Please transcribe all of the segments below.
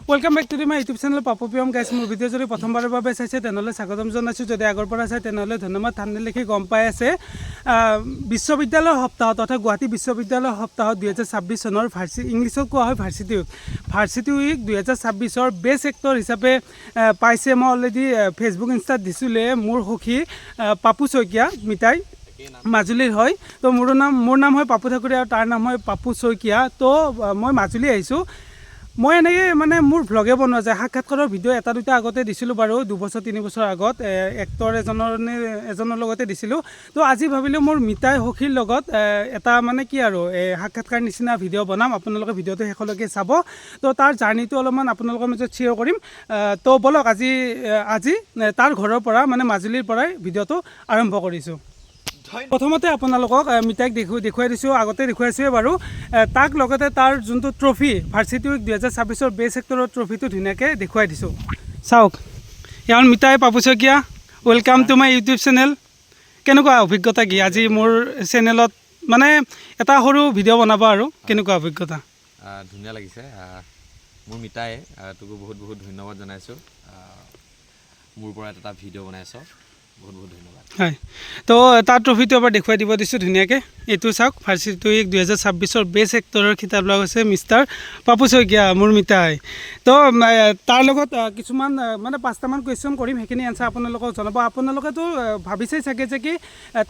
Welcome back to my YouTube channel Papu Piyam guys মোৰ video' যদি প্ৰথমবাৰৰ বাবে চাইছে তেনেহ'লে স্বাগতম জনাইছোঁ যদি আগৰ পৰা চাই তেনেহ'লে ধন্যবাদ থামনেল লিখি গম পাই আছে বিশ্ববিদ্যালয়ৰ সপ্তাহত অৰ্থাৎ গুৱাহাটী বিশ্ববিদ্যালয়ৰ সপ্তাহত 2026 চনৰ ইংলিছত কোৱা হয় ভাৰ্চিটি উইক 2026ৰ বেষ্ট এক্টৰ হিচাপে পাইছে মই অলৰেডি ফেচবুক ইনষ্টাত দিছিলে মোৰ সখী পাপু শইকীয়া মিতাই মাজুলীৰ হয় তো মোৰ নাম হয় পাপু ঠাকুৰীয়া আৰু তাৰ নাম হয় পাপু শইকীয়া তো মই মাজুলী আহিছোঁ মই এনেকৈ মানে মোৰ ভ্লগে বনোৱা যায় সাক্ষাৎকাৰৰ ভিডিঅ' এটা দুটা আগতে দিছিলোঁ বাৰু 2 বছৰ 3 বছৰ আগত এক্টৰ এজনৰ লগতে দিছিলোঁ তো আজি ভাবিলোঁ মোৰ মিতাই সখীৰ লগত এটা মানে কি আৰু সাক্ষাৎকাৰ নিচিনা ভিডিঅ' বনাম আপোনালোকে ভিডিঅ'টো শেষলৈকে চাব তো তাৰ জাৰ্ণিটো অলপমান আপোনালোকৰ মাজত শ্বেয়াৰ কৰিম তো বলক আজি তাৰ ঘৰৰ পৰা মানে মাজুলীৰ পৰাই ভিডিঅ'টো আৰম্ভ কৰিছোঁ প্ৰথমতে আপোনালোকক মিতাইক দেখুৱাই দিছোঁ আগতে দেখুৱাইছোৱে বাৰু তাক লগতে তাৰ যোনটো ট্ৰফি ভাৰ্চিটি উইক 2026ৰ বেষ্ট এক্টৰৰ ট্ৰফিটো ধুনীয়াকৈ দেখুৱাই দিছোঁ চাওক ইয়াৰ মিতাই Papu Saikia welcome to my YouTube channel কেনেকুৱা অভিজ্ঞতা কি আজি মোৰ চেনেলত মানে এটা সৰু ভিডিঅ' বনাব আৰু কেনেকুৱা অভিজ্ঞতা ধুনীয়া লাগিছে মোৰ মিতাই তোকো বহুত বহুত ধন্যবাদ জনাইছোঁ মোৰ পৰা এটা ভিডিঅ' বনাইছ বহুত বহুত ধন্যবাদ হয় তো তাৰ ট্ৰফিটো এবাৰ দেখুৱাই দিব দিছোঁ ধুনীয়াকৈ এইটো চাওক ভাৰ্চিটি উইক 2026ৰ বেষ্ট এক্টৰৰ খিতাপ লোৱা হৈছে মিষ্টাৰ পাপু শইকীয়া মোৰ মিতাই তো তাৰ লগত কিছুমান মানে 5টামান কুৱেশ্যন কৰিম সেইখিনি এনচাৰ আপোনালোকক জনাব আপোনালোকেতো ভাবিছেই চাগে যে কি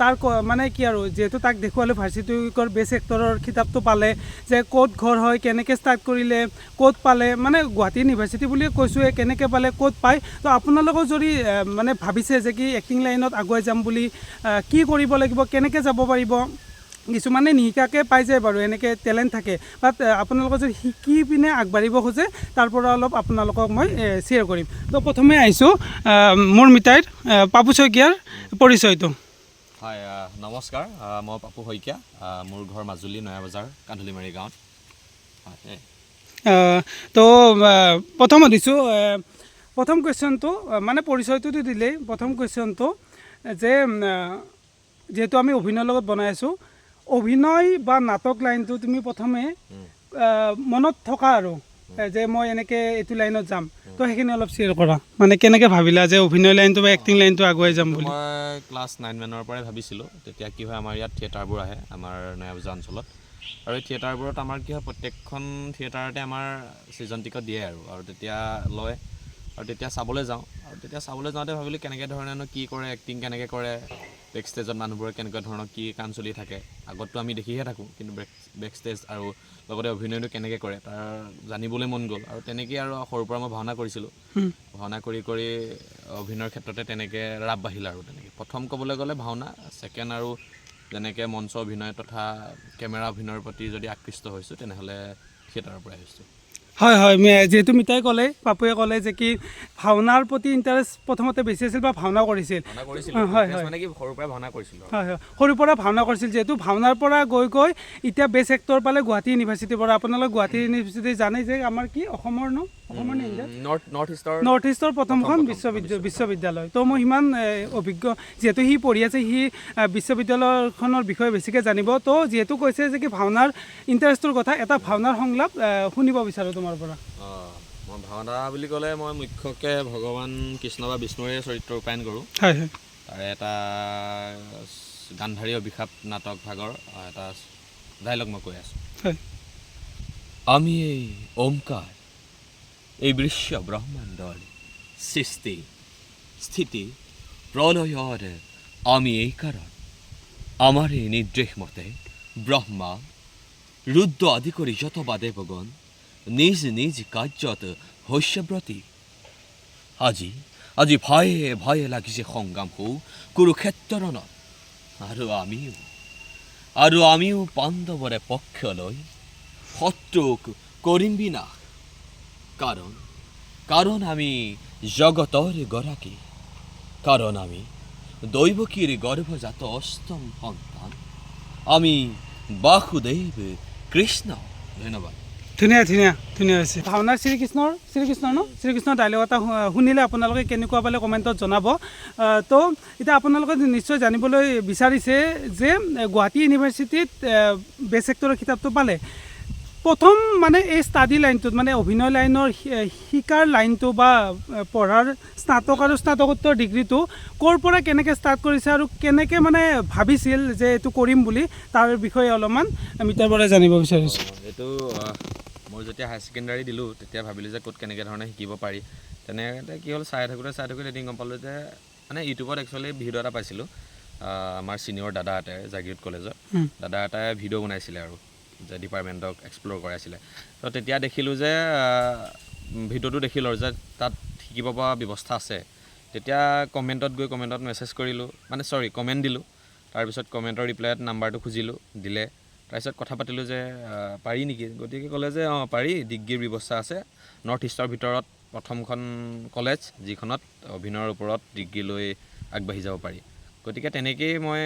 তাৰ মানে কি আৰু যিহেতু তাক দেখুৱালোঁ ভাৰ্চিটি উইকৰ বেষ্ট এক্টৰৰ খিতাপটো পালে যে ক'ত ঘৰ হয় কেনেকৈ ষ্টাৰ্ট কৰিলে ক'ত পালে মানে গুৱাহাটী ইউনিভাৰ্চিটি বুলিয়ে কৈছোঁৱে কেনেকৈ পালে ক'ত পায় তো আপোনালোকেও যদি মানে ভাবিছে যে কি এক্টিং লাইনত আগুৱাই যাম বুলি কি কৰিব লাগিব কেনেকৈ যাব পাৰিব কিছুমানে নিশিকাকৈ পাই যায় বাৰু এনেকৈ টেলেণ্ট থাকে বাট আপোনালোকে যদি শিকি পিনে আগবাঢ়িব খোজে তাৰ পৰা অলপ আপোনালোকক মই শ্বেয়াৰ কৰিম তো প্ৰথমে আহিছোঁ মোৰ মিতাইৰ পাপু শইকীয়াৰ পৰিচয়টো হয় নমস্কাৰ মই পাপু শইকীয়া মোৰ ঘৰ মাজুলী নয়াবজাৰ কান্ধুলিমাৰী গাঁৱত হয় তো প্ৰথম সুধিছোঁ প্ৰথম কুৱেশ্যনটো মানে পৰিচয়টোতো দিলেই প্ৰথম কুৱেশ্যনটো যে যিহেতু আমি অভিনয়ৰ লগত বনাই আছোঁ অভিনয় বা নাটক লাইনটো তুমি প্ৰথমে মনত থকা আৰু যে মই এনেকৈ এইটো লাইনত যাম তো সেইখিনি অলপ শ্বেয়াৰ কৰা মানে কেনেকৈ ভাবিলা যে অভিনয় লাইনটো বা এক্টিং লাইনটো আগুৱাই যাম বুলি মই ক্লাছ 9 মানৰ পৰাই ভাবিছিলোঁ তেতিয়া কি হয় আমাৰ ইয়াত থিয়েটাৰবোৰ আহে আমাৰ নয়াবজাৰ অঞ্চলত আৰু এই থিয়েটাৰবোৰত আমাৰ কি হয় প্ৰত্যেকখন থিয়েটাৰতে আমাৰ ছিজন টিকট দিয়ে আৰু তেতিয়া লয় আৰু তেতিয়া চাবলৈ যাওঁ আৰু তেতিয়া চাবলৈ যাওঁতে ভাবিলোঁ কেনেকৈ ধৰণেনো কি কৰে এক্টিং কেনেকৈ কৰে বেক ষ্টেজত মানুহবোৰে কেনেকুৱা ধৰণৰ কি কাম চলি থাকে আগততো আমি দেখিহে থাকোঁ কিন্তু বেক ষ্টেজ আৰু লগতে অভিনয়টো কেনেকৈ কৰে তাৰ জানিবলৈ মন গ'ল আৰু তেনেকৈ আৰু সৰুৰ পৰা মই ভাওনা কৰিছিলোঁ ভাওনা কৰি অভিনয়ৰ ক্ষেত্ৰতে তেনেকৈ ৰাপ বাঢ়িল আৰু তেনেকৈ প্ৰথম ক'বলৈ গ'লে ভাওনা ছেকেণ্ড আৰু যেনেকৈ মঞ্চ অভিনয় তথা কেমেৰা অভিনয়ৰ প্ৰতি যদি আকৃষ্ট হৈছোঁ তেনেহ'লে থিয়েটাৰৰ পৰাই হৈছোঁ হয় হয় যিহেতু মিতাই ক'লে পাপুৱে ক'লে যে কি ভাওনাৰ প্ৰতি ইণ্টাৰেষ্ট প্ৰথমতে বেছি আছিল বা ভাওনা কৰিছিল হয় হয় মানে কি সৰুৰ পৰাই ভাওনা কৰিছিলোঁ হয় হয় সৰুৰ পৰা ভাওনা কৰিছিল যিহেতু ভাওনাৰ পৰা গৈ এতিয়া বেষ্ট এক্টৰ পালে গুৱাহাটী ইউনিভাৰ্চিটিৰ পৰা আপোনালোক গুৱাহাটী ইউনিভাৰ্চিটি জানে যে আমাৰ কি অসমৰ নৰ্থ ইষ্টৰ প্ৰথমখন বিশ্ববিদ্যালয় তো মই সিমান অভিজ্ঞ যিহেতু সি পঢ়ি আছে সি বিশ্ববিদ্যালয়খনৰ বিষয়ে বেছিকৈ জানিব তো যিহেতু কৈছে যে কি ভাওনাৰ ইণ্টাৰেষ্টৰ কথা এটা ভাওনাৰ সংলাপ শুনিব বিচাৰোঁ তোমাৰ পৰা মই ভাওনা বুলি ক'লে মই মুখ্যকৈ ভগৱান কৃষ্ণ বা বিষ্ণুৰে চৰিত্ৰ ৰূপায়ণ কৰোঁ হয় হয় তাৰে এটা গান্ধাৰী অভিশাপ নাটক ভাগৰ এটা ডাইলগ মই কৈ আছোঁ হয় আমি এই ওমকাৰ এই বিশ্ব ব্ৰহ্মাণ্ডৰ সৃষ্টি স্থিতি প্ৰলয়ৰ আমি এই কাৰণ আমাৰ এই নিৰ্দেশ মতে ব্ৰহ্মা ৰুদ্ৰ আদি কৰি যতবা দেৱগণ নিজ নিজ কাৰ্যত হৈস্যব্ৰতী আজি ভয়ে লাগিছে সংগ্ৰাম হওঁ কুৰুক্ষেত্ৰত আৰু আমিও পাণ্ডৱৰে পক্ষ লৈ শত্ৰুক কৰিম বিনাশ কাৰণ আমি জগতৰ গৰাকী কাৰণ আমি দৈৱকীৰ গৰ্ভজাত অষ্টম সন্তান আমি বাসুদেৱ কৃষ্ণ ধন্যবাদ ধুনীয়া হৈছে ভাওনাৰ শ্ৰীকৃষ্ণৰ ডাইলগ এটা শুনিলে আপোনালোকে কেনেকুৱা পালে কমেণ্টত জনাব তো এতিয়া আপোনালোকে নিশ্চয় জানিবলৈ বিচাৰিছে যে গুৱাহাটী ইউনিভাৰ্চিটিত বেষ্ট এক্টৰৰ কিতাপটো পালে প্ৰথম মানে এই ষ্টাডি লাইনটোত মানে অভিনয় লাইনৰ শিকাৰ লাইনটো বা পঢ়াৰ স্নাতক আৰু স্নাতকোত্তৰ ডিগ্ৰীটো ক'ৰ পৰা কেনেকৈ ষ্টাৰ্ট কৰিছে আৰু কেনেকৈ মানে ভাবিছিল যে এইটো কৰিম বুলি তাৰ বিষয়ে অলপমান আমি তাৰ পৰা জানিব বিচাৰিছোঁ। এইটো মই যেতিয়া হায়াৰ ছেকেণ্ডাৰী দিলোঁ তেতিয়া ভাবিলোঁ যে ক'ত কেনেকৈ ধৰণে শিকিব পাৰি। তেনেকৈ কি হ'ল চাই থাকোঁতে এদিন গম পালোঁ যে মানে ইউটিউবত একচুৱেলি ভিডিঅ' এটা পাইছিলোঁ আমাৰ ছিনিয়ৰ দাদা এটাই জাগিৰোড কলেজত দাদা এটাই ভিডিঅ' বনাইছিলে আৰু যে ডিপাৰ্টমেণ্টক এক্সপ্ল'ৰ কৰাইছিলে। তো তেতিয়া দেখিলোঁ যে ভিডিঅ'টো দেখিলোঁ যে তাত শিকিব পৰা ব্যৱস্থা আছে। তেতিয়া কমেণ্টত মেছেজ কৰিলোঁ কমেণ্ট দিলোঁ। তাৰপিছত কমেণ্টৰ ৰিপ্লাইত নাম্বাৰটো খুজিলোঁ, দিলে। তাৰপিছত কথা পাতিলোঁ যে পাৰি নেকি, গতিকে ক'লে যে পাৰি, ডিগ্ৰীৰ ব্যৱস্থা আছে। নৰ্থ ইষ্টৰ ভিতৰত প্ৰথমখন কলেজ যিখনত অভিনয়ৰ ওপৰত ডিগ্ৰী লৈ আগবাঢ়ি যাব পাৰি। গতিকে তেনেকৈয়ে মই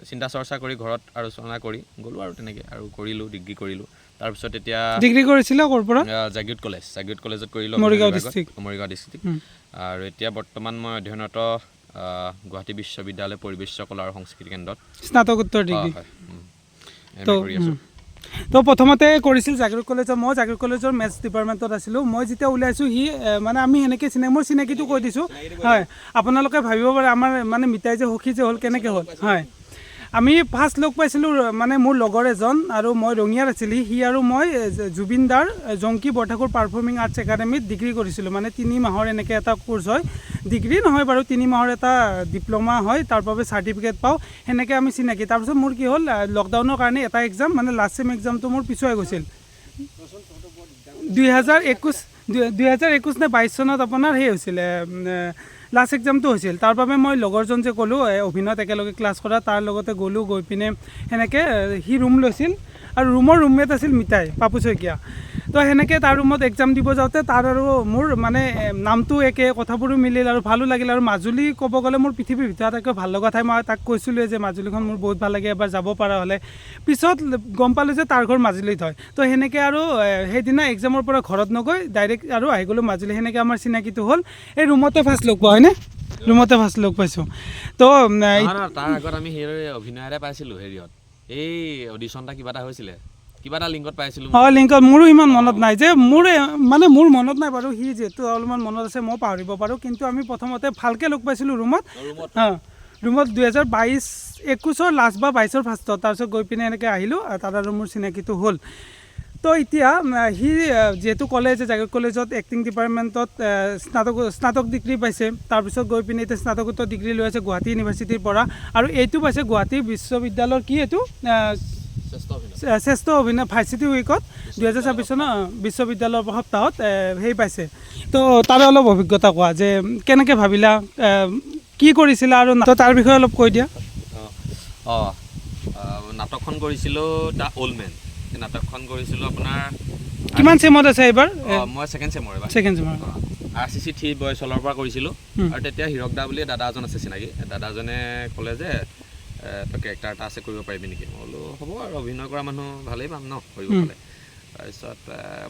চিন্তা চৰ্চা কৰি ঘৰত আলোচনা কৰি গ'লোঁ আৰু তেনেকৈ আৰু কৰিলোঁ, ডিগ্ৰী কৰিলোঁ। তাৰপিছত এতিয়া ডিগ্ৰী কৰিছিলে ক'ৰ পৰা? জাগিৰোড কলেজত কৰিলোঁ, মৰিগাঁও ডিষ্ট্ৰিক্ট। আৰু এতিয়া বৰ্তমান মই অধ্যয়নৰত গুৱাহাটী বিশ্ববিদ্যালয় পৰিৱেশ কলা আৰু সংস্কৃতি কেন্দ্ৰত স্নাতকোত্তৰ ডিগ্ৰী কৰি আছোঁ। তো প্ৰথমতে কৰিছিল জাগিৰোড কলেজত। মই জাগিৰোড কলেজৰ মেথছ ডিপাৰ্টমেণ্টত আছিলোঁ। মই যেতিয়া ওলাইছোঁ মানে আমি সেনেকৈ মোৰ চিনাকিটো কৈ দিছোঁ। হয়, আপোনালোকে ভাবিব পাৰে আমাৰ মানে মিতাই যে সখী যে হ'ল কেনেকৈ হ'ল। হয়, আমি ফাৰ্ষ্ট লগ পাইছিলোঁ মানে মোৰ লগৰ এজন আৰু মই ৰঙিয়াত আছিলোঁ। সি আৰু মই জুবিন দাৰ জংকী বৰঠাকুৰ পাৰফৰ্মিং আৰ্টছ একাডেমীত ডিগ্ৰী কৰিছিলোঁ। মানে 3 মাহৰ এনেকৈ এটা কোৰ্ছ হয়, ডিগ্ৰী নহয় বাৰু, 3 মাহৰ এটা ডিপ্ল'মা হয়, তাৰ বাবে চাৰ্টিফিকেট পাওঁ। সেনেকৈ আমি চিনাকি। তাৰপিছত মোৰ কি হ'ল, লকডাউনৰ কাৰণে এটা এক্সাম মানে লাষ্ট ছেম এক্সামটো মোৰ পিছুৱাই গৈছিল। 2021 নে 22 চনত আপোনাৰ সেই হৈছিলে লাষ্ট এক্সামটো হৈছিল। তাৰ বাবে মই লগৰজন যে ক'লোঁ অভিনয়ত একেলগে ক্লাছ কৰা, তাৰ লগতে গ'লোঁ। গৈ পিনে সেনেকৈ সি ৰুম লৈছিল আৰু ৰুমৰ ৰুমমেট আছিল মিতাই পাপু শইকীয়া। তো সেনেকৈ তাৰ ৰুমত এক্সাম দিব যাওঁতে তাৰ আৰু মোৰ মানে নামটো একে, কথাবোৰো মিলিল আৰু ভালো লাগিল। আৰু মাজুলী ক'ব গ'লে মোৰ পৃথিৱীৰ ভিতৰত আটাইতকৈ ভাল লগা ঠাই। মই তাক কৈছিলোঁ যে মাজুলীখন মোৰ বহুত ভাল লাগে, এবাৰ যাব পৰা হ'লে। পিছত গম পালোঁ যে তাৰ ঘৰ মাজুলীত হয়। তো সেনেকৈ আৰু সেইদিনা এক্সামৰ পৰা ঘৰত নগৈ ডাইৰেক্ট আৰু আহি গ'লোঁ মাজুলী। সেনেকৈ আমাৰ চিনাকিটো হ'ল। এই ৰুমতে ফাৰ্ষ্ট লগ পোৱা হয়নে? ৰুমতে ফাৰ্ষ্ট লগ পাইছোঁ। তো তাৰ আগত আমি সেই অভিনয় এটা পাইছিলোঁ হেৰিয়ত, এই অডিশ্যন এটা কিবা এটা হৈছিলে, কিবা এটা লিংকত পাইছিলোঁ। লিংকত মোৰো ইমান মনত নাই যে মোৰ মনত নাই বাৰু। সি যিহেতু অলপমান মনত আছে, মই পাহৰিব পাৰোঁ। কিন্তু আমি প্ৰথমতে ভালকৈ লগ পাইছিলোঁ ৰুমত। ৰুমত 2021 লাষ্ট বা 22 ফাৰ্ষ্টত। তাৰপিছত গৈ পিনে এনেকৈ আহিলোঁ, তাত আৰু মোৰ চিনাকিটো হ'ল। তো এতিয়া সি যিহেতু ক'লে যে জাগিৰোড কলেজত এক্টিং ডিপাৰ্টমেণ্টত স্নাতক ডিগ্ৰী পাইছে। তাৰপিছত গৈ পিনে এতিয়া স্নাতকোত্তৰ ডিগ্ৰী লৈ আছে গুৱাহাটী ইউনিভাৰ্চিটিৰ পৰা। আৰু এইটো পাইছে গুৱাহাটী বিশ্ববিদ্যালয়ৰ কি এইটো শ্ৰেষ্ঠ অভিনয় ভাৰ্চিটি উইকত 2026 চনৰ বিশ্ববিদ্যালয়ৰ সপ্তাহত সেই পাইছে। তো তাৰে অলপ অভিজ্ঞতা কোৱা যে কেনেকৈ ভাবিলা, কি কৰিছিলা আৰু তাৰ বিষয়ে অলপ কৈ দিয়া। নাটকখন কৰিছিলোঁ দ্য অল্ড মেন। সেই নাটকখন কৰিছিলোঁ আপোনাৰ কিমান চেমত আছে এইবাৰ? মই ছেকেণ্ড চেমৰ RCC 3 বয়চলৰ পৰা কৰিছিলোঁ। আৰু তেতিয়া হীৰক দা বুলি দাদা এজন আছে চিনাকি। দাদাজনে ক'লে যে তই কেৰেক্টাৰ এটা আছে, কৰিব পাৰিবি নেকি? মই বোলো হ'ব, আৰু অভিনয় কৰা মানুহ ভালেই পাম ন কৰিব পালে। তাৰপিছত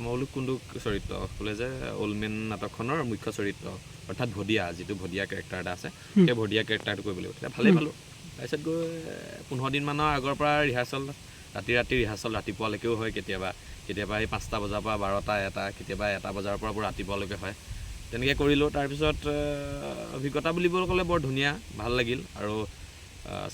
মই বোলো কোনটো চৰিত্ৰ? ক'লে যে অল্ড মেন নাটকখনৰ মুখ্য চৰিত্ৰ, অৰ্থাৎ ভদিয়া, যিটো ভদিয়া কেৰেক্টাৰ এটা আছে, সেই ভদিয়া কেৰেক্টাৰটো কৰিব লাগিব। তেতিয়া ভালেই পালোঁ। তাৰপিছত গৈ 15 দিনমানৰ আগৰ পৰা ৰিহাৰ্চেল, ৰাতি ৰিহাৰ্চেল ৰাতিপুৱালৈকেও হয়, কেতিয়াবা সেই 5টা বজাৰ পৰা 12টা 1টা, কেতিয়াবা 1টা বজাৰ পৰা পুৰা ৰাতিপুৱালৈকে হয়। তেনেকৈ কৰিলোঁ। তাৰপিছত অভিজ্ঞতা বুলিবলৈ ক'লে বৰ ধুনীয়া, ভাল লাগিল। আৰু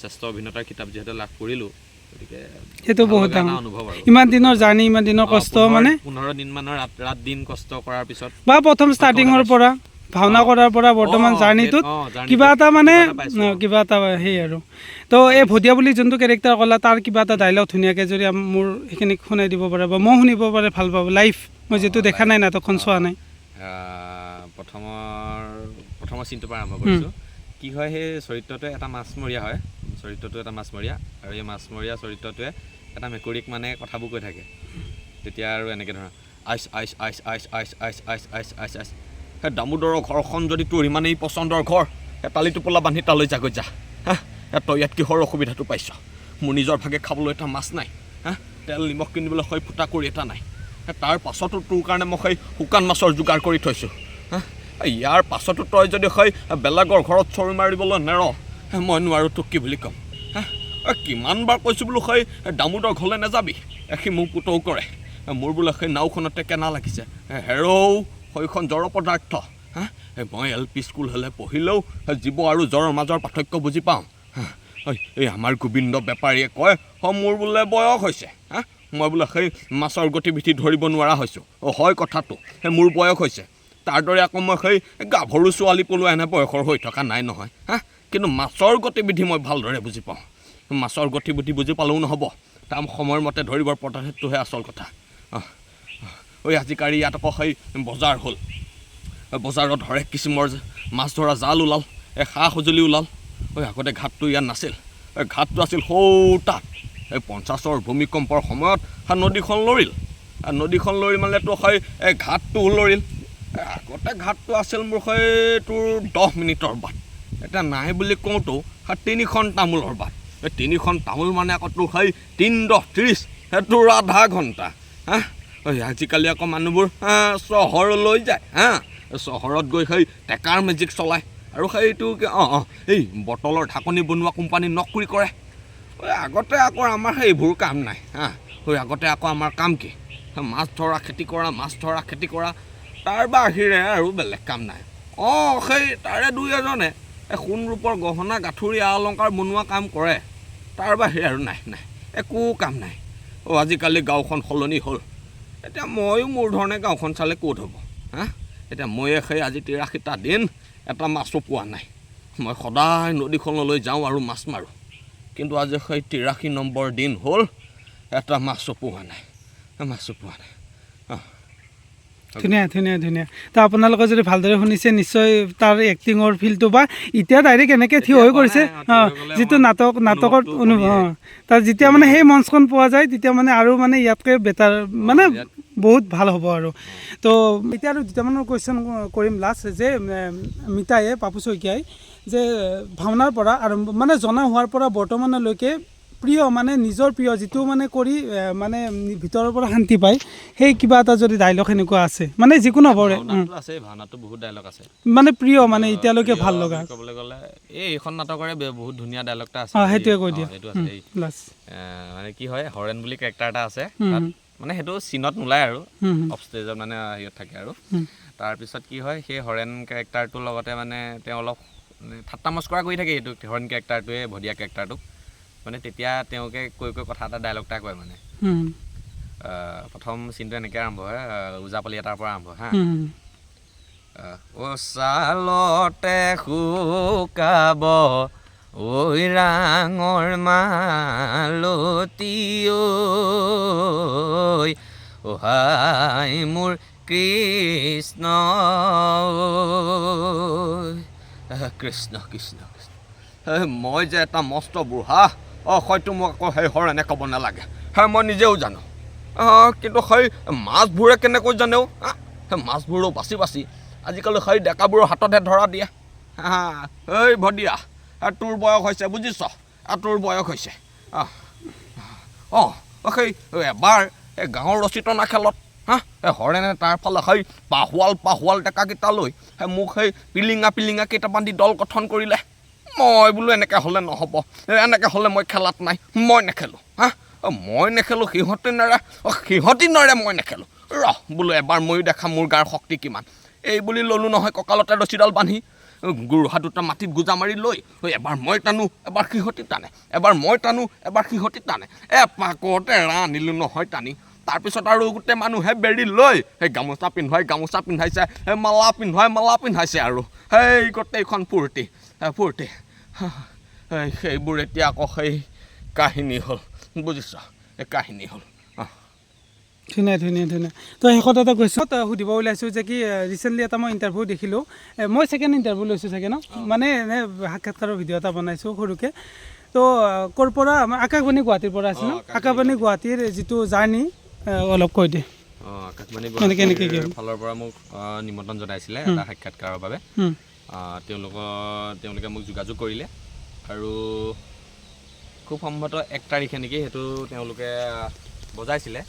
শ্ৰেষ্ঠ অভিনেতাৰ কিতাপ যিহেতু লাভ কৰিলোঁ, গতিকে সেইটো বহুত ডাঙৰ অনুভৱ। আৰু ইমান দিনৰ জাৰ্ণি, ইমান দিনৰ কষ্ট, মানে 15 দিনমানৰ ৰাত দিন কষ্ট কৰাৰ পিছত বা প্ৰথম ষ্টাৰ্টিঙৰ পৰা ভাওনা কৰাৰ পৰা বৰ্তমান জাৰ্ণিটোত কিবা এটা মানে কিবা এটা সেই আৰু। তো এই ভদিয়া বুলি যোনটো কেৰেক্টাৰ ক'লা, তাৰ কিবা এটা ডাইলগ ধুনীয়াকৈ যদি মোৰ সেইখিনি শুনাই দিব পাৰে বা মই শুনিব পাৰে ভাল পাব। লাইভ মই যিহেতু দেখা নাই, নাটকখন চোৱা নাই। প্ৰথমৰ চিনটোৰ পৰা আৰম্ভ কৰিছোঁ। কি হয়, সেই চৰিত্ৰটোৱে এটা মাছমৰীয়া হয়। আৰু এই মাছমৰীয়া চৰিত্ৰটোৱে এটা মেকুৰীক মানে কথাবোৰ কৈ থাকে। তেতিয়া আৰু এনেকৈ ধৰা ice ice ice ice ice ice ice ice ice ice সেই দামোদৰৰ ঘৰখন যদি তোৰ ইমানেই পচন্দৰ ঘৰ, সেই টালি টোপোলা বান্ধি তালৈ যাগৈ যা। তই ইয়াত কিহৰ অসুবিধাটো পাইছ? মোৰ নিজৰ ভাগে খাবলৈ এটা মাছ নাই, তেল নিমখ কিনিবলৈ সেই ফুটা কৰি এটা নাই। তাৰ পাছতো তোৰ কাৰণে মই সেই শুকান মাছৰ যোগাৰ কৰি থৈছোঁ। ইয়াৰ পাছতো তই যদি সেই বেলেগৰ ঘৰত চৰি মাৰিবলৈ নেৰ, মই নোৱাৰোঁ তোক কি বুলি ক'ম। কিমানবাৰ কৈছোঁ বোলো সেই দামোদৰ ঘৰলৈ নাযাবি, সি মোক পুতৌ কৰে। মোৰ বোলে সেই নাওখনতে কেনা লাগিছে হেৰৌ সেইখন জড় পদাৰ্থ হা মই LP স্কুল হ'লে পঢ়িলেও জীৱ আৰু জড়ৰ মাজৰ পাৰ্থক্য বুজি পাওঁ এই আমাৰ গোবিন্দ বেপাৰীয়ে কয় মোৰ বোলে বয়স হৈছে হা মই বোলে সেই মাছৰ গতিবিধি ধৰিব নোৱাৰা হৈছোঁ হয় কথাটো মোৰ বয়স হৈছে তাৰ দৰে আকৌ মই সেই গাভৰু ছোৱালী পলোৱা এনে বয়সৰ হৈ থকা নাই নহয় হা কিন্তু মাছৰ গতিবিধি মই ভালদৰে বুজি পাওঁ মাছৰ গতিবিধি বুজি পালেও নহ'ব তাৰ সময়ৰ মতে ধৰিবৰ পদ্ধতিটোহে আচল কথা আজিকালি ইয়াত আকৌ সেই বজাৰ হ'ল বজাৰত হৰেক কিচিমৰ মাছ ধৰা জাল ওলাল সা সঁজুলি ওলাল আগতে ঘাটটো ইয়াত নাছিল ঘাটটো আছিল সৌ তাত 50ৰ ভূমিকম্পৰ সময়ত নদীখন লৰিল মানেতো সেই ঘাটটো লৰিল আগতে ঘাটটো আছিল মোৰ সেই তোৰ 10 মিনিটৰ বাট এটা নাই বুলি কওঁতো 3খন তামোলৰ বাট 3খন তামোল মানে আকৌ তোৰ সেই 3 10 30 তোৰ আধা ঘণ্টা হা আজিকালি আকৌ মানুহবোৰ চহৰলৈ যায় হা চহৰত গৈ সেই টেকাৰ মেজিক চলায় আৰু সেইটো এই বটলৰ ঢাকনি বনোৱা কোম্পানী নকৰি কৰে আগতে আকৌ আমাৰ সেইবোৰ কাম নাই হা আগতে আকৌ আমাৰ কাম কি মাছ ধৰা খেতি কৰা তাৰ বাহিৰে আৰু বেলেগ কাম নাই সেই তাৰে দুই এজনে সোণ ৰূপৰ গহনা গাঁঠৰি অলংকাৰ বনোৱা কাম কৰে তাৰ বাহিৰে আৰু নাই একো কাম নাই আজিকালি গাঁওখন সলনি হ'ল এতিয়া ময়ো মোৰ ধৰণে গাঁওখন চালে ক'ত হ'ব হা এতিয়া ময়ে সেই আজি 83টা দিন এটা মাছো পোৱা নাই মই সদায় নদীখনলৈ যাওঁ আৰু মাছ মাৰোঁ কিন্তু আজি সেই 83 নম্বৰ দিন হ'ল এটা মাছো পোৱা নাই ধুনীয়া তো আপোনালোকে যদি ভালদৰে শুনিছে নিশ্চয় তাৰ এক্টিঙৰ ফিলটো বা এতিয়া ডাইৰেক্ট এনেকৈ থিয় হৈ কৰিছে যিটো নাটকত অনুভৱ তাৰ যেতিয়া মানে সেই মঞ্চখন পোৱা যায় তেতিয়া মানে আৰু মানে ইয়াতকৈ বেটাৰ মানে বহুত ভাল হ'ব আৰু তো এতিয়া আৰু দুটামানৰ কুৱেশ্যন কৰিম লাষ্ট যে মিতায়ে পাপু শইকীয়াই যে ভাওনাৰ পৰা আৰম্ভ মানে জনা হোৱাৰ পৰা বৰ্তমানলৈকে প্ৰিয় মানে নিজৰ প্ৰিয় যিটো মানে কৰি মানে ভিতৰৰ পৰা শান্তি পায় সেই কিবা এটা যদি ডাইলগ এনেকুৱা আছে মানে যিকোনো হ'ব ভাওনাটো বহুত ডাইলগ আছে মানে প্ৰিয় মানে এতিয়ালৈকে ভাল লগা ক'বলৈ গ'লে এইখন নাটকৰে বহুত ধুনীয়া ডাইলগ এটা আছে সেইটোৱে কৈ দিয়া এইটো আছে মানে কি হয় হৰেণ বুলি কেৰেক্টাৰ এটা আছে তাত মানে সেইটো চিনত নোলায় আৰু অফ ষ্টেজত মানে হেৰিত থাকে আৰু তাৰপিছত কি হয় সেই হৰেণ কেৰেক্টাৰটোৰ লগতে মানে তেওঁ অলপ ঠাট্টা মস্কৰা কৰি থাকে এইটো হৰেণ কেৰেক্টাৰটোৱে ভদিয়া কেৰেক্টাৰটোক মানে তেতিয়া তেওঁকে কৈ কথা এটা ডাইলগ এটা কয় মানে প্ৰথম চিনটো এনেকৈ আৰম্ভ হয় ওজাপালি এটাৰ পৰা আৰম্ভ হা চালতে শুকাব ঐ ৰাঙৰ মালতী হাই মোৰ কৃষ্ণ কৃষ্ণ মই যে এটা মস্ত বুঢ়া হয়তো মোক আকৌ সেই হৰণে ক'ব নালাগে মই নিজেও জানো কিন্তু সেই মাছবোৰে কেনেকৈ জানেও সেই মাছবোৰো বাচি আজিকালি সেই ডেকাবোৰৰ হাততহে ধৰা দিয়ে এই ভদিয়া তোৰ বয়স হৈছে বুজিছ তোৰ বয়স হৈছে সেই এবাৰ এই গাঁৱৰ ৰচিতনা খেলত হৰেণে তাৰ ফালে সেই পাহোৱাল ডেকাকেইটা লৈ মোক সেই পিলিঙা কেইটামান দি দল গঠন কৰিলে মই বোলো এনেকৈ হ'লে নহ'ব এনেকৈ হ'লে মই খেলাত নাই মই নেখেলোঁ মই নেখেলোঁ সিহঁতি নৰে মই নেখেলোঁ বোলো এবাৰ ময়ো দেখা মোৰ গাৰ শক্তি কিমান এই বুলি ল'লোঁ নহয় কঁকালতে ৰছীডাল বান্ধি গুৰুহা দুটা মাটিত গোজা মাৰি লৈ এবাৰ মই টানো এবাৰ সিহঁতি টানে এবাৰ মই টানো এবাৰ সিহঁতি টানে পাকতে এৰা আনিলোঁ নহয় টানি তাৰপিছত আৰু গোটেই মানুহে বেৰি লৈ সেই গামোচা পিন্ধাইছে সেই মালা পিন্ধাইছে আৰু সেই গোটেইখন ফূৰ্তি সেইবোৰ এতিয়া আকৌ সেই কাহিনী হ'ল বুজিছ এই কাহিনী হ'ল ধুনীয়া তো শেষত এটা কুৱেশ্যন সুধিব ওলাইছোঁ যে কি ৰিচেণ্টলি এটা মই ইণ্টাৰভিউ দেখিলোঁ মই ছেকেণ্ড ইণ্টাৰভিউ লৈছোঁ চাগে ন মানে এনে সাক্ষাৎকাৰৰ ভিডিঅ' এটা বনাইছোঁ সৰুকৈ তো ক'ৰ পৰা আমাৰ আকাশবাণী গুৱাহাটীৰ পৰা আছিল ন আকাশবাণী গুৱাহাটীৰ যিটো জাৰ্ণি অলপ কৈ দিয়ে আকাশবাণী গুৱাহাটীৰ ফালৰ পৰা মোক নিমন্ত্ৰণ জনাইছিলে এটা সাক্ষাৎকাৰৰ বাবে তেওঁলোকে মোক যোগাযোগ কৰিলে আৰু খুব সম্ভৱতঃ 1 তাৰিখে নেকি সেইটো তেওঁলোকে বজাইছিলে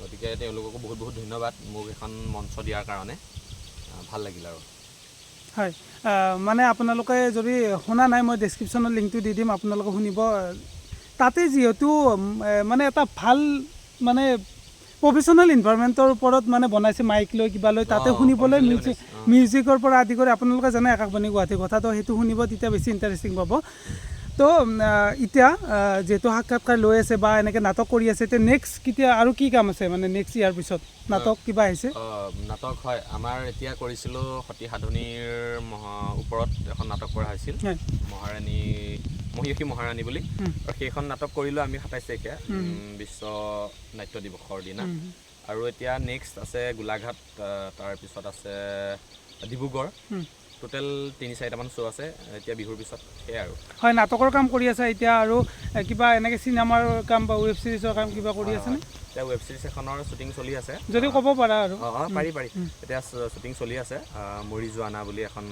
গতিকে তেওঁলোককো বহুত ধন্যবাদ মোক এখন মঞ্চ দিয়াৰ কাৰণে ভাল লাগিল আৰু হয় মানে আপোনালোকে যদি শুনা নাই মই ডেছক্ৰিপশ্যনত লিংকটো দি দিম আপোনালোকে শুনিব তাতে যিহেতু মানে এটা ভাল মানে প্ৰফেশ্যনেল ইনভাইৰনমেণ্টৰ ওপৰত মানে বনাইছে মাইক লৈ কিবা লৈ তাতে শুনিবলৈ মিউজিকৰ পৰা আদি কৰি আপোনালোকে জানে আকাশবাণী গুৱাহাটীৰ কথা তো সেইটো শুনিব তেতিয়া বেছি ইণ্টাৰেষ্টিং পাব তো এতিয়া যিহেতু সাক্ষাৎকাৰ লৈ আছে বা এনেকৈ নাটক কৰি আছে এতিয়া নেক্সট কেতিয়া আৰু কি কাম আছে মানে নেক্সট ইয়াৰ পিছত নাটক কিবা আহিছে নাটক হয় আমাৰ এতিয়া কৰিছিলোঁ সতী সাধনীৰ ওপৰত এখন নাটক কৰা হৈছিল মহাৰাণী মহিয়সী মহাৰাণী বুলি আৰু সেইখন নাটক কৰিলোঁ আমি 27 তাৰিখে বিশ্ব নাট্য দিৱসৰ দিনা আৰু এতিয়া নেক্সট আছে গোলাঘাট তাৰপিছত আছে ডিব্ৰুগড় টোটেল 3-4টামান শ্ব' আছে এতিয়া বিহুৰ পিছত সেয়াই আৰু হয় নাটকৰ কাম কৰি আছে এতিয়া আৰু কিবা এনেকৈ চিনেমাৰ কাম বা ৱেব ছিৰিজৰ কাম কিবা কৰি আছেনে এতিয়া ৱেব ছিৰিজ এখনৰ শ্বুটিং চলি আছে যদি ক'ব পাৰা আৰু পাৰি এতিয়া শ্বুটিং চলি আছে মৰি যোৱা না বুলি এখন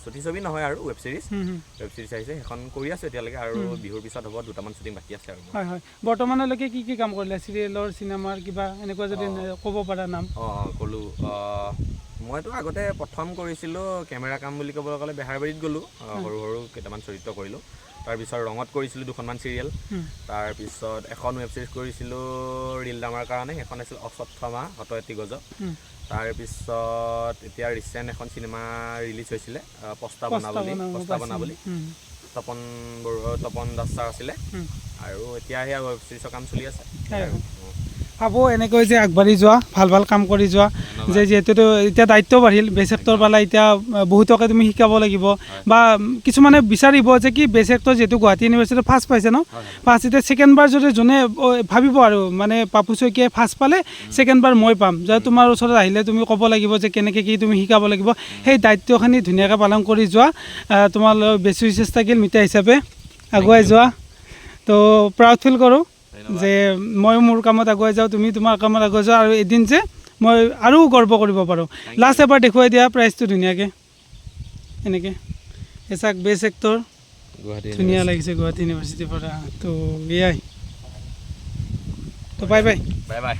ছুটি ছবি নহয় আৰু ৱেব ছিৰিজ আহিছে সেইখন কৰি আছোঁ এতিয়ালৈকে আৰু বিহুৰ পিছত হ'ব 2টামান শ্বুটিং বাকী আছে আৰু হয় হয় বৰ্তমানলৈকে কি কাম কৰিলে চিৰিয়েলৰ চিনেমাৰ কিবা এনেকুৱা যদি ক'ব পাৰা নাম ক'লোঁ মইতো আগতে প্ৰথম কৰিছিলোঁ কেমেৰা কাম বুলি ক'বলৈ গ'লে বেহাৰবাৰীত গ'লোঁ সৰু সৰু কেইটামান চৰিত্ৰ কৰিলোঁ তাৰপিছত ৰঙত কৰিছিলোঁ 2খনমান চিৰিয়েল তাৰপিছত এখন ৱেব ছিৰিজ কৰিছিলোঁ ৰীল ডামাৰ কাৰণে সেইখন আছিল অশ্বত্থমা শতএটি গজ তাৰপিছত এতিয়া ৰিচেণ্ট এখন চিনেমা ৰিলিজ হৈছিলে প্ৰস্তাৱনা বুলি তপন দাস ছাৰ আছিলে আৰু এতিয়া সেয়া ৱেব ছিৰিজৰ কাম চলি আছে ভাবোঁ এনেকৈ যে আগবাঢ়ি যোৱা ভাল কাম কৰি যোৱা যে যিহেতু এতিয়া দায়িত্ব বাঢ়িল বেছ এক্টৰ পালা এতিয়া বহুতকে তুমি শিকাব লাগিব বা কিছুমানে বিচাৰিব যে কি বেছ এক্টৰ যিহেতু গুৱাহাটী ইউনিভাৰ্চিটিত ফাৰ্ষ্ট পাইছে ন ফাৰ্ষ্ট এতিয়া ছেকেণ্ডবাৰ যদি যোনে ভাবিব আৰু মানে পাপু শইকীয়াই ফাৰ্ষ্ট পালে ছেকেণ্ডবাৰ মই পাম যে তোমাৰ ওচৰত আহিলে তুমি ক'ব লাগিব যে কেনেকৈ কি তুমি শিকাব লাগিব সেই দায়িত্বখিনি ধুনীয়াকৈ পালন কৰি যোৱা তোমালৈ বেছি চেষ্টা থাকিল মিতা হিচাপে আগুৱাই যোৱা তো প্ৰাউড ফিল কৰোঁ যে মই মোৰ কামত আগুৱাই যাওঁ তুমি তোমাৰ কামত আগুৱাই যোৱা আৰু এদিন যে মই আৰু গৰ্ব কৰিব পাৰোঁ লাষ্ট এবাৰ দেখুৱাই দিয়া প্ৰাইজটো ধুনীয়াকৈ এনেকৈ এচাক বেছ এক্টৰ ধুনীয়া লাগিছে গুৱাহাটী ইউনিভাৰ্চিটিৰ পৰা তো এয়াই তো বাই বাই